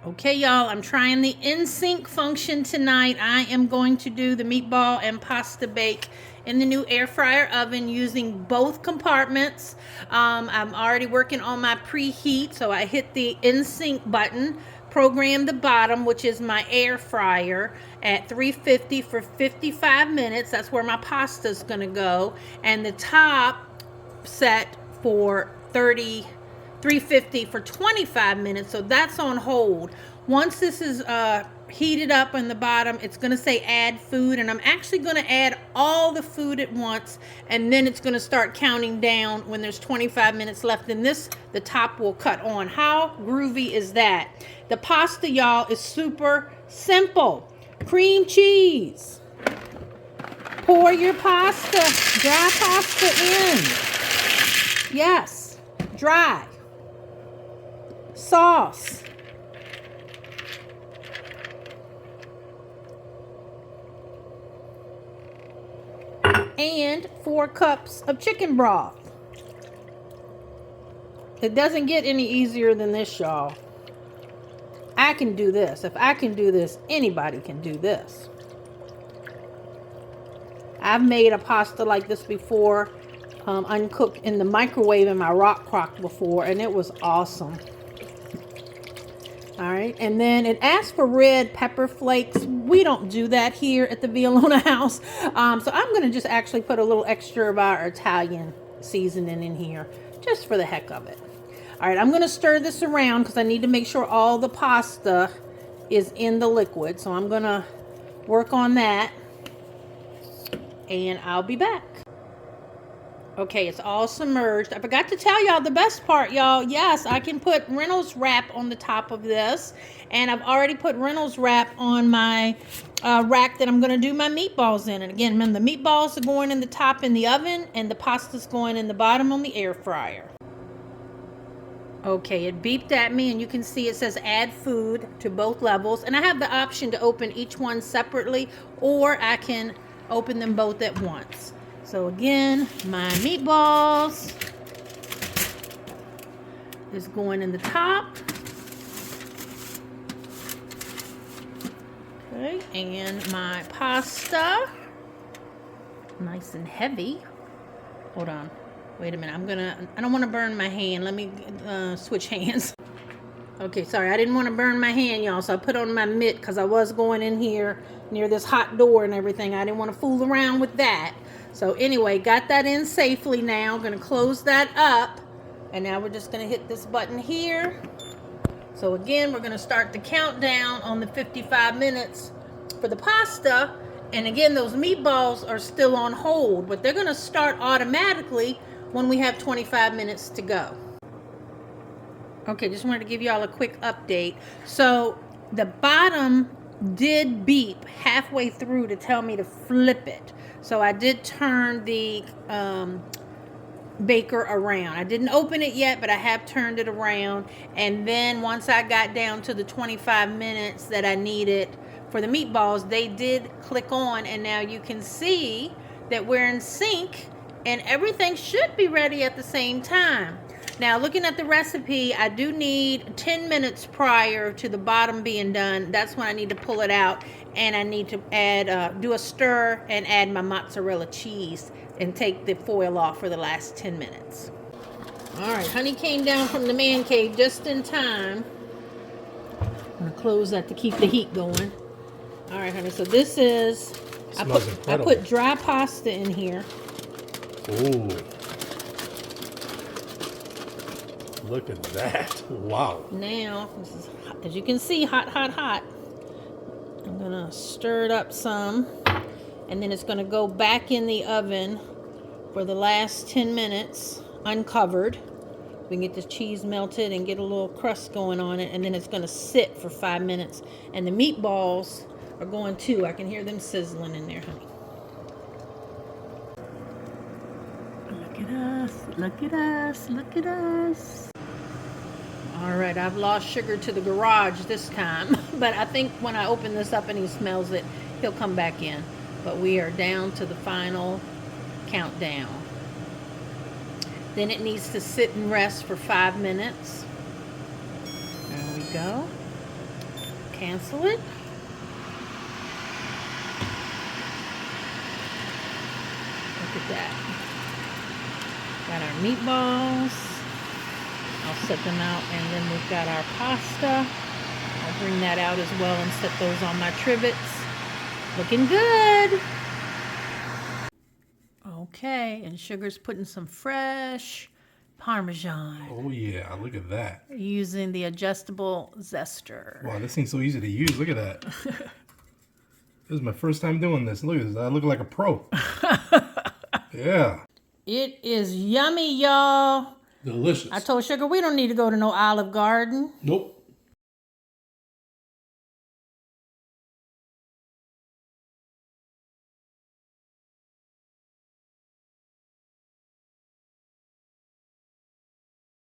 Okay, y'all, I'm trying the in-sync function tonight. I am going to do the meatball and pasta bake in the new air fryer oven using both compartments. I'm already working on my preheat, so I hit the in-sync button, program the bottom, which is my air fryer, at 350 for 55 minutes. That's where my pasta is going to go. And the top set for 350 for 25 minutes, so that's on hold. Once this is heated up on the bottom, it's going to say add food, and I'm actually going to add all the food at once, and then it's going to start counting down when there's 25 minutes left, and the top will cut on. How groovy is that? The pasta, y'all, is super simple. Cream cheese. Pour your pasta, dry pasta in. Yes, dry. Sauce. And 4 cups of chicken broth. It doesn't get any easier than this, y'all. I can do this. If I can do this, anybody can do this. I've made a pasta like this before, uncooked in the microwave in my rock crock before, and it was awesome. All right, and then it asks for red pepper flakes. We don't do that here at the Violona house. So I'm going to just actually put a little extra of our Italian seasoning in here, just for the heck of it. All right, I'm going to stir this around because I need to make sure all the pasta is in the liquid. So I'm going to work on that, and I'll be back. Okay, it's all submerged. I forgot to tell y'all the best part, y'all. Yes, I can put Reynolds wrap on the top of this. And I've already put Reynolds wrap on my rack that I'm going to do my meatballs in. And again, remember, the meatballs are going in the top in the oven, and the pasta's going in the bottom on the air fryer. Okay, it beeped at me, and you can see it says add food to both levels. And I have the option to open each one separately, or I can open them both at once. So again, my meatballs is going in the top. Okay, and my pasta, nice and heavy. Hold on, wait a minute. I don't want to burn my hand. Let me switch hands. Okay, sorry, I didn't want to burn my hand, y'all, so I put on my mitt because I was going in here near this hot door and everything. I didn't want to fool around with that. So anyway, got that in safely now. I'm going to close that up. And now we're just going to hit this button here. So again, we're going to start the countdown on the 55 minutes for the pasta. And again, those meatballs are still on hold, but they're going to start automatically when we have 25 minutes to go. Okay, just wanted to give y'all a quick update. So the bottom did beep halfway through to tell me to flip it. So I did turn the baker around. I didn't open it yet, but I have turned it around. And then once I got down to the 25 minutes that I needed for the meatballs, they did click on, and now you can see that we're in sync and everything should be ready at the same time. Now, looking at the recipe, I do need 10 minutes prior to the bottom being done. That's when I need to pull it out, and I need to add, do a stir and add my mozzarella cheese and take the foil off for the last 10 minutes. All right, honey came down from the man cave just in time. I'm gonna close that to keep the heat going. All right, honey, so this is, I put dry pasta in here. Ooh. Look at that. Wow. Now, this is, as you can see, hot, hot, hot. I'm going to stir it up some. And then it's going to go back in the oven for the last 10 minutes, uncovered. We can get the cheese melted and get a little crust going on it. And then it's going to sit for 5 minutes. And the meatballs are going too. I can hear them sizzling in there, honey. Look at us. Look at us. Look at us. All right, I've lost Sugar to the garage this time, but I think when I open this up and he smells it, he'll come back in. But we are down to the final countdown. Then it needs to sit and rest for 5 minutes. There we go. Cancel it. Look at that. Got our meatballs. I'll set them out, and then we've got our pasta. I'll bring that out as well and set those on my trivets. Looking good. Okay, and Sugar's putting some fresh Parmesan. Oh yeah, look at that. Using the adjustable zester. Wow, this thing's so easy to use. Look at that. This is my first time doing this. Look at this. I look like a pro. Yeah. It is yummy, y'all. Delicious. I told Sugar we don't need to go to no Olive Garden. Nope.